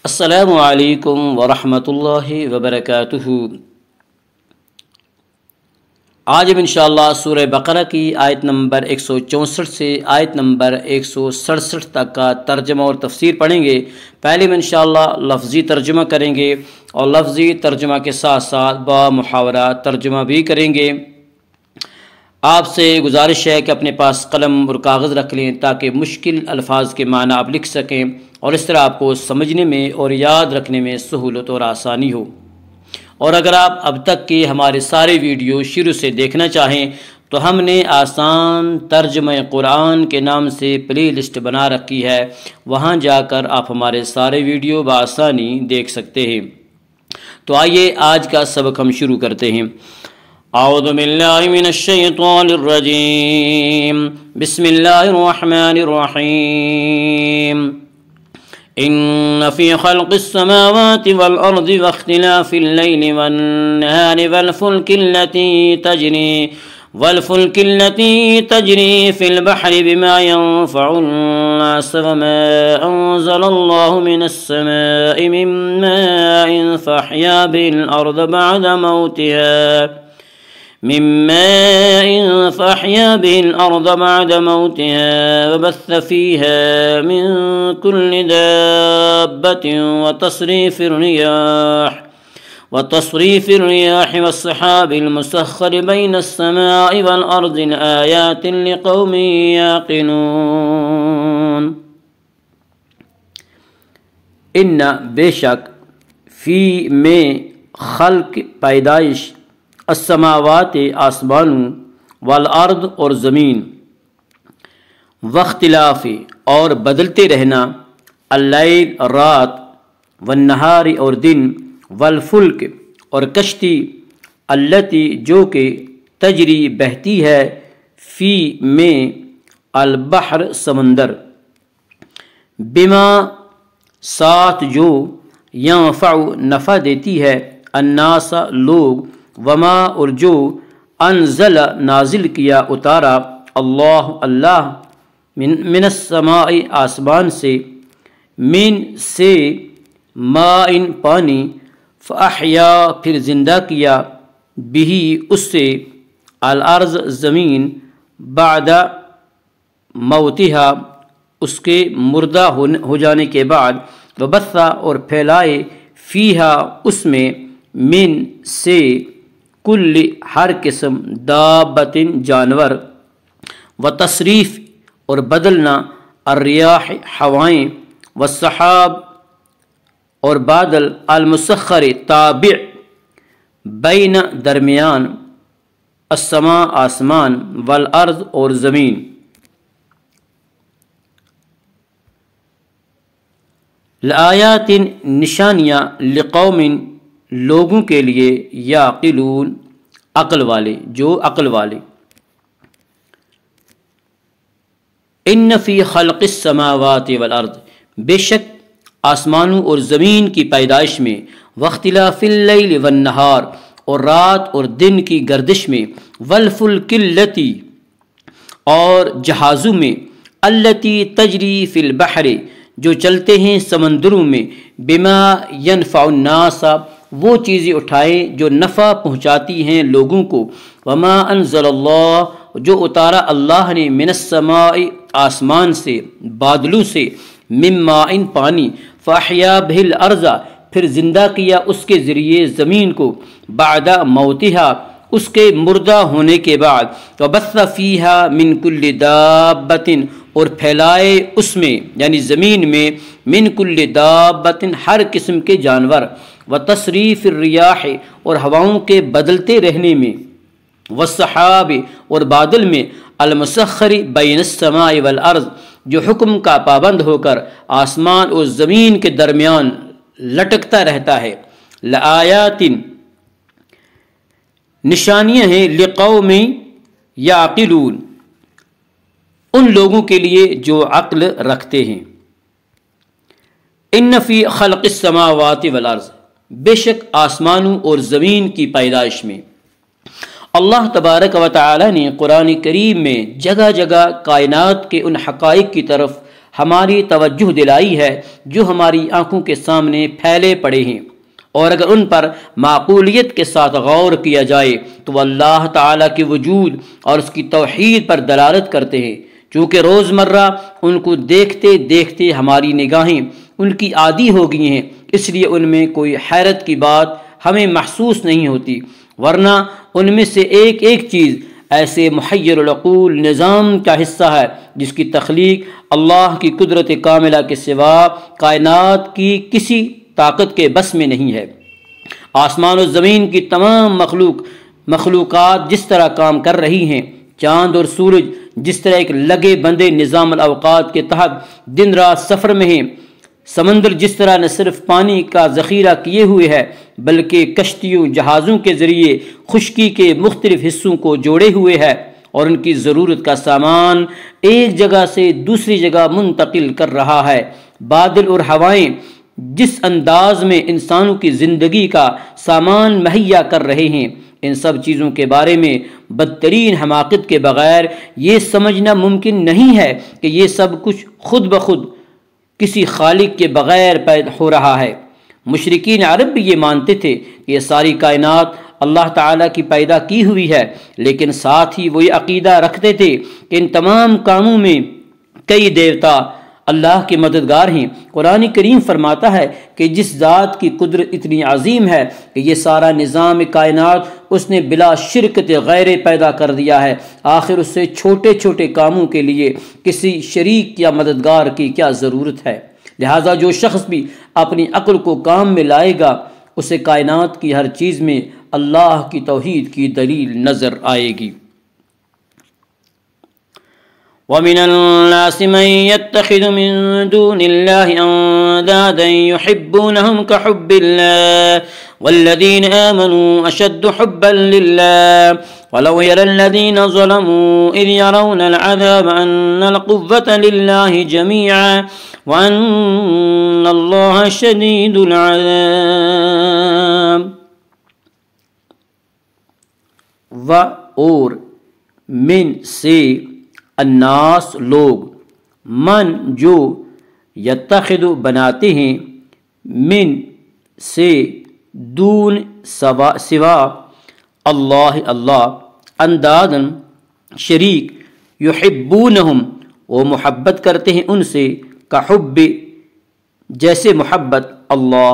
السلام علیکم ورحمۃ اللہ وبرکاتہ۔ آج ہم انشاءاللہ سورہ بقرہ کی آیت نمبر 164 سے آیت نمبر 167 تک کا ترجمہ اور تفسیر پڑھیں گے۔ پہلے میں انشاءاللہ لفظی ترجمہ کریں گے اور لفظی ترجمہ کے ساتھ ساتھ با محاورہ ترجمہ بھی کریں گے۔ آپ سے گزارش ہے کہ اپنے پاس قلم اور کاغذ رکھ لیں تاکہ مشکل الفاظ کے معنی آپ لکھ سکیں اور اس طرح آپ کو سمجھنے میں اور یاد رکھنے میں سہولت اور آسانی ہو۔ اور اگر آپ اب تک کے ہمارے سارے ویڈیو شروع سے دیکھنا چاہیں تو ہم نے آسان ترجمہ قرآن کے نام سے پلے لسٹ بنا رکھی ہے، وہاں جا کر آپ ہمارے سارے ویڈیو بآسانی دیکھ سکتے ہیں۔ تو آئیے آج کا سبق ہم شروع کرتے ہیں۔ اعوذ باللہ من الشیطان الرجیم، بسم اللہ الرحمن الرحیم۔ ان فی خلق السماوات والارض واختلاف اللیل والنہار والفلک التي تجری فی البحر بما ينفع الناس وما انزل اللہ من السماء من ماء فاحیا به الارض بعد موتها وبث فيها من كل دابة وتصريف الرياح والسحاب المسخر بين السماء والأرض آيات لقوم يعقلون۔ ان بے شک فی میں خلق پیدائش، السماوات آسمانوں، والارض اور زمین، واختلاف اور بدلتے رہنا، اللیل رات، والنہار اور دن، والفلک اور کشتی، التی جو کہ تجری بہتی ہے، فی میں البحر سمندر، بما ساتھ جو، ینفع نفع دیتی ہے، الناس لوگ، وما اور جو، انزل نازل کیا اتارا، اللہ من السماء آسمان سے، من سے، ماء پانی، فاحیا پھر زندہ کیا، بھی اس سے، الارض زمین، بعد موتہا اس کے مردہ ہو جانے کے بعد، وبث اور پھیلائے، فیہا اس میں، من سے، کل ہر قسم، دابت جانور، وتصریف اور بدلنا، الریاح ہوائیں، والسحاب اور بادل، المسخر تابع، بین درمیان، السماء آسمان، والارض اور زمین، لآیات نشانیاں، لقوم لوگوں کے لیے، یعقلون عقل والے، جو عقل والے۔ ان فی خلق السماوات والارض بے شک آسمانوں اور زمین کی پیدائش میں، واختلاف اللیل والنہار اور رات اور دن کی گردش میں، والفلک التی اور جہازوں میں، التی تجری فی البحر جو چلتے ہیں سمندروں میں، بما ینفع الناس وہ چیزیں اٹھائیں جو نفع پہنچاتی ہیں لوگوں کو، وما انزل اللہ جو اتارا اللہ نے، من السماء آسمان سے، بادلوں سے، من ماء پانی، فاحیا بہ الارض پھر زندہ کیا اس کے ذریعے زمین کو، بعد موتہا اس کے مردہ ہونے کے بعد، وبث فیہا من کل دابۃ اور پھیلائے اس میں یعنی زمین میں، من کل دابۃ ہر قسم کے جانور، وتصریف الریاح اور ہواؤں کے بدلتے رہنے میں، والسحاب اور بادل میں، المسخر بین السماء والارض جو حکم کا پابند ہو کر آسمان اور زمین کے درمیان لٹکتا رہتا ہے، لآیات نشانیاں ہیں، لقوم یعقلون ان لوگوں کے لیے جو عقل رکھتے ہیں۔ ان فی خلق السماوات والارض بے شک آسمانوں اور زمین کی پیدائش میں، اللہ تبارک و تعالی نے قرآن کریم میں جگہ جگہ کائنات کے ان حقائق کی طرف ہماری توجہ دلائی ہے جو ہماری آنکھوں کے سامنے پھیلے پڑے ہیں، اور اگر ان پر معقولیت کے ساتھ غور کیا جائے تو وہ اللہ تعالیٰ کے وجود اور اس کی توحید پر دلالت کرتے ہیں۔ چونکہ روزمرہ ان کو دیکھتے دیکھتے ہماری نگاہیں ان کی عادی ہو گئی ہیں، اس لیے ان میں کوئی حیرت کی بات ہمیں محسوس نہیں ہوتی، ورنہ ان میں سے ایک ایک چیز ایسے محیر العقول نظام کا حصہ ہے جس کی تخلیق اللہ کی قدرت کاملہ کے سوا کائنات کی کسی طاقت کے بس میں نہیں ہے۔ آسمان و زمین کی تمام مخلوقات جس طرح کام کر رہی ہیں، چاند اور سورج جس طرح ایک لگے بندے نظام الاوقات کے تحت دن رات سفر میں ہیں، سمندر جس طرح نہ صرف پانی کا ذخیرہ کیے ہوئے ہے بلکہ کشتیوں جہازوں کے ذریعے خشکی کے مختلف حصوں کو جوڑے ہوئے ہے اور ان کی ضرورت کا سامان ایک جگہ سے دوسری جگہ منتقل کر رہا ہے، بادل اور ہوائیں جس انداز میں انسانوں کی زندگی کا سامان مہیا کر رہے ہیں، ان سب چیزوں کے بارے میں بدترین حماقت کے بغیر یہ سمجھنا ممکن نہیں ہے کہ یہ سب کچھ خود بخود کسی خالق کے بغیر پیدا ہو رہا ہے۔ مشرکین عرب بھی یہ مانتے تھے کہ یہ ساری کائنات اللہ تعالیٰ کی پیدا کی ہوئی ہے، لیکن ساتھ ہی وہ یہ عقیدہ رکھتے تھے کہ ان تمام کاموں میں کئی دیوتا اللہ کے مددگار ہیں۔ قرآن کریم فرماتا ہے کہ جس ذات کی قدرت اتنی عظیم ہے کہ یہ سارا نظام کائنات اس نے بلا شرکت غیر پیدا کر دیا ہے، آخر اس سے چھوٹے چھوٹے کاموں کے لیے کسی شریک یا مددگار کی کیا ضرورت ہے؟ لہٰذا جو شخص بھی اپنی عقل کو کام میں لائے گا اسے کائنات کی ہر چیز میں اللہ کی توحید کی دلیل نظر آئے گی۔ وَمِنَ النَّاسِ مَن يَتَّخِذُ مِن دُونِ اللَّهِ أَندَادًا يُحِبُّونَهُمْ كَحُبِّ اللَّهِ وَالَّذِينَ آمَنُوا أَشَدُّ حُبًّا لِلَّهِ وَلَوْ يَرَى الَّذِينَ ظَلَمُوا إِذْ يَرَوْنَ الْعَذَابَ أَنَّ الْقُوَّةَ لِلَّهِ جَمِيعًا وَأَنَّ اللَّهَ شَدِيدُ الْعَذَابِ۔ اور من سے الناس لوگ، من جو یتخذ بناتے ہیں، من سے دون سوا اللہ اندادن شریک، یحبونہم وہ محبت کرتے ہیں ان سے، کحب جیسے محبت اللہ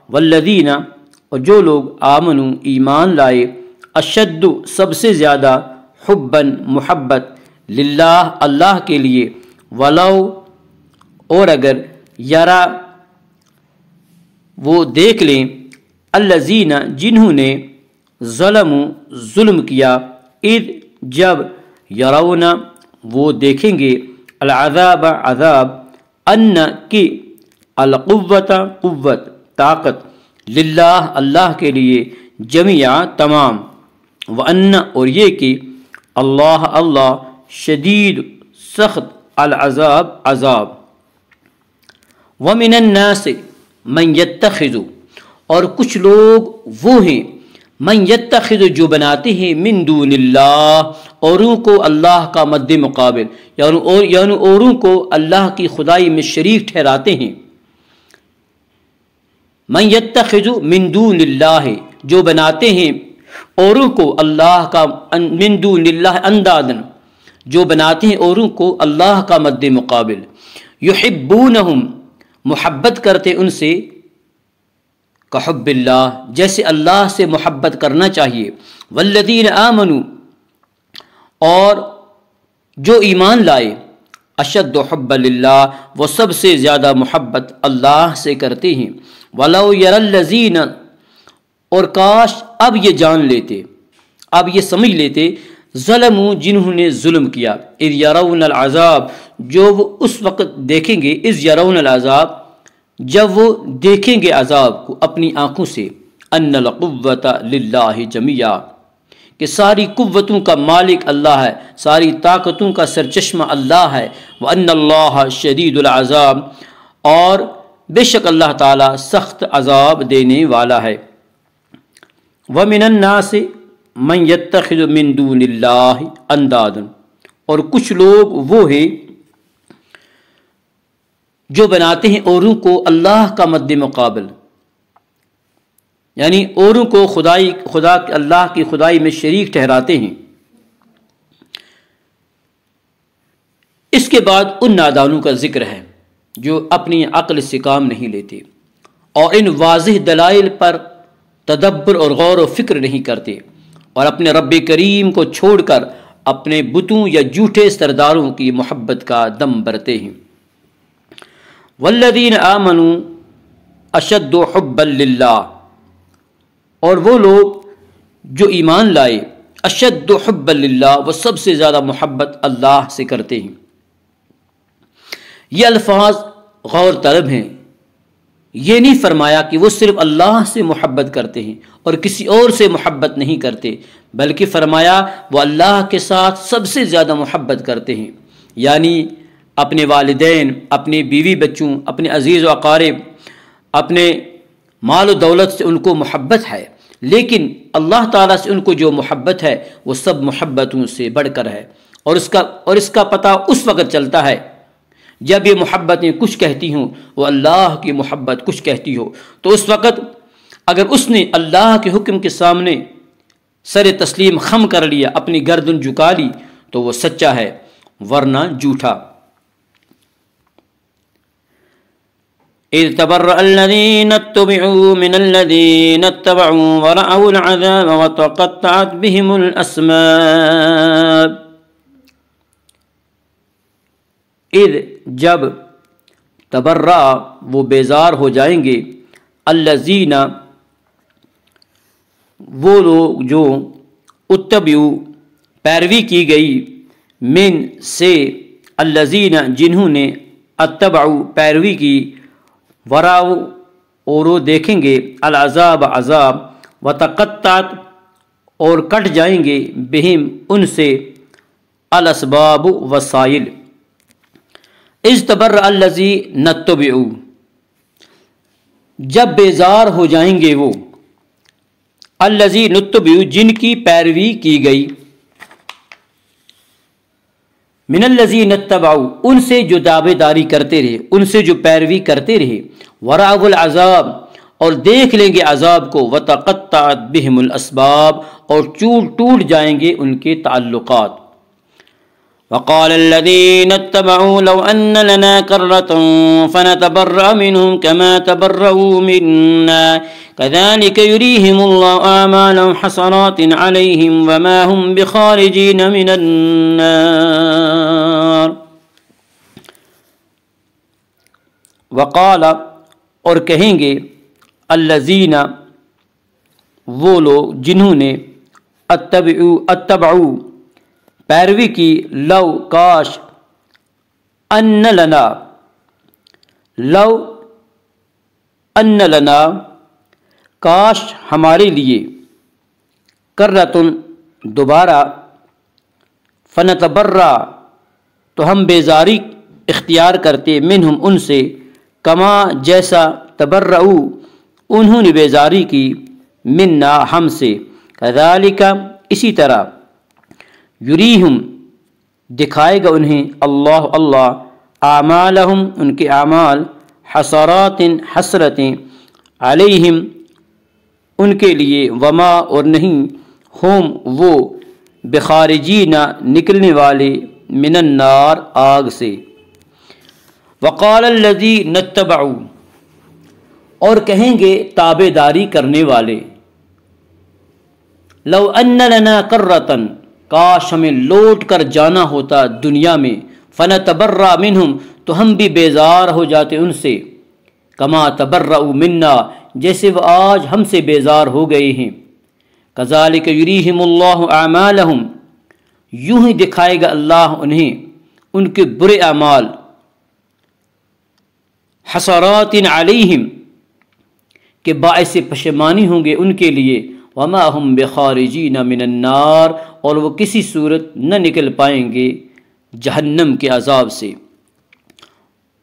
والذین اور جو لوگ آمنوا ایمان لائے، اشد سب سے زیادہ، حباً محبت، للہ اللہ کے لیے، ولو اور اگر، یرا وہ دیکھ لیں، الذین جنہوں نے، ظلموا ظلم کیا، اذ جب، یرون وہ دیکھیں گے، العذاب عذاب، ان کی القوت قوت طاقت، للہ اللہ کے لیے، جمیعا تمام، وان اور یہ کہ اللہ شدید سخت، العذاب عذاب۔ ومن الناس من یتخذ اور کچھ لوگ وہ ہیں، من یتخذ جو بناتے ہیں، من دون اللہ اوروں کو اللہ کا مد مقابل، یعنی اوروں کو اللہ کی خدائی میں شریک ٹھہراتے ہیں۔ من یتخذ من دون اللہ جو بناتے ہیں اوروں کو اللہ کا، من دون اللہ اندادن جو بناتے ہیں اوروں کو اللہ کا مد مقابل، یحبونہم محبت کرتے ان سے، کحب اللہ جیسے اللہ سے محبت کرنا چاہیے، والذین آمنوا اور جو ایمان لائے، اشد حب للہ وہ سب سے زیادہ محبت اللہ سے کرتے ہیں، ولو یری الذین اور کاش اب یہ جان لیتے، اب یہ سمجھ لیتے، ظلموا جنہوں نے ظلم کیا، اذ یرون العذاب جو وہ اس وقت دیکھیں گے، اذ یرون العذاب جب وہ دیکھیں گے عذاب کو اپنی آنکھوں سے، ان القوۃ للہ جمیعا کہ ساری قوتوں کا مالک اللہ ہے، ساری طاقتوں کا سرچشمہ اللہ ہے، وان اللہ شدید العذاب اور بے شک اللہ تعالی سخت عذاب دینے والا ہے۔ ومن الناس من یتخذ من دون اللہ اندادا اور کچھ لوگ وہ ہیں جو بناتے ہیں اوروں کو اللہ کا مد مقابل، یعنی اوروں کو اللہ کی خدائی میں شریک ٹھہراتے ہیں۔ اس کے بعد ان نادانوں کا ذکر ہے جو اپنی عقل سے کام نہیں لیتے اور ان واضح دلائل پر تدبر اور غور و فکر نہیں کرتے، اور اپنے رب کریم کو چھوڑ کر اپنے بتوں یا جھوٹے سرداروں کی محبت کا دم بھرتے ہیں۔ والذین آمنوا اشد حبا للہ، اور وہ لوگ جو ایمان لائے اشد حبا للہ، وہ سب سے زیادہ محبت اللہ سے کرتے ہیں۔ یہ الفاظ غور طلب ہیں، یہ نہیں فرمایا کہ وہ صرف اللہ سے محبت کرتے ہیں اور کسی اور سے محبت نہیں کرتے، بلکہ فرمایا وہ اللہ کے ساتھ سب سے زیادہ محبت کرتے ہیں، یعنی اپنے والدین، اپنے بیوی بچوں، اپنے عزیز و اقارب، اپنے مال و دولت سے ان کو محبت ہے، لیکن اللہ تعالیٰ سے ان کو جو محبت ہے وہ سب محبتوں سے بڑھ کر ہے، اور اس کا پتہ اس وقت چلتا ہے جب یہ محبتیں کچھ کہتی ہوں، وہ اللہ کی محبت کچھ کہتی ہو، تو اس وقت اگر اس نے اللہ کے حکم کے سامنے سر تسلیم خم کر لیا، اپنی گردن جھکا لی، تو وہ سچا ہے، ورنہ جھوٹا۔ اذ تبرأ الذين اتبعوا من الذين اتبعوا ورأوا العذاب وتقطعت بهم الأسباب۔ اذ جب، تبرأ وہ بیزار ہو جائیں گے، الذین وہ لوگ جو، اتبعوا پیروی کی گئی، من سے، الذین جنہوں نے، اتبعوا پیروی کی، وراء اور وہ دیکھیں گے، العذاب عذاب، وتقطعت اور کٹ جائیں گے، بہم ان سے، الاسباب وسائل۔ اذ تبرأ الذین اتبعوا جب بیزار ہو جائیں گے وہ، الذین اتبعوا جن کی پیروی کی گئی، من الذین اتبعوا ان سے جو دعوے داری کرتے رہے، ان سے جو پیروی کرتے رہے، وراء العذاب اور دیکھ لیں گے عذاب کو، وتقطعت بہم الاسباب اور ٹوٹ جائیں گے ان کے تعلقات۔ وقال الذين اتبعوا لو أن لنا كرة فنتبرأ منهم كما تبرؤوا منا كذلك يريهم الله أعمالهم حسرات عليهم وما هم بخارجين من النار۔ وقال اور کہیں گے، الذین وہ لوگ جنہوں نے، اتبعوا پیروی کی، لو کاش، ان لنا لو ان لنا کاش ہمارے لیے، کرتن دوبارہ، فنتبرأ تو ہم بیزاری اختیار کرتے، منہم ان سے، کما جیسا، تبرؤ انہوں نے بیزاری کی، منا ہم سے، کذالک اسی طرح، یریہم دکھائے گا انہیں، اللہ اعمالہم ان کے اعمال، حسرات حسرتیں، علیہم ان کے لیے، وما اور نہیں، ہم وہ، بخارجین نکلنے والے، من النار آگ سے۔ وقال الذین اتبعوا اور کہیں گے تابع داری کرنے والے، لو ان لنا کرۃ کاش ہمیں لوٹ کر جانا ہوتا دنیا میں، فنتبرأ منہم تو ہم بھی بیزار ہو جاتے ان سے، کما تبرؤوا منا جیسے وہ آج ہم سے بیزار ہو گئے ہیں، کذالک یریہم اللہ اعمالہم یوں ہی دکھائے گا اللہ انہیں ان کے برے اعمال، حسرات علیہم کہ باعث پشیمانی ہوں گے ان کے لیے، وما ہم بخارجین من النار اور وہ کسی صورت نہ نکل پائیں گے جہنم کے عذاب سے۔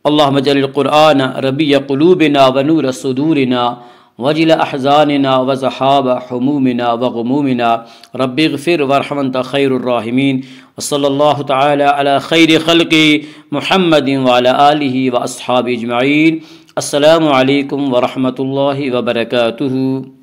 اللہم اجعل القرآن ربیع قلوبنا ونور صدورنا وجل احزاننا وذهاب همومنا وغمومنا رب اغفر وارحم انت خیر الراحمین وصلی اللہ تعالی علی خیر خلق محمد وعلی آلہ واصحابہ اجمعین۔ السلام علیکم ورحمۃ اللہ وبرکاتہ۔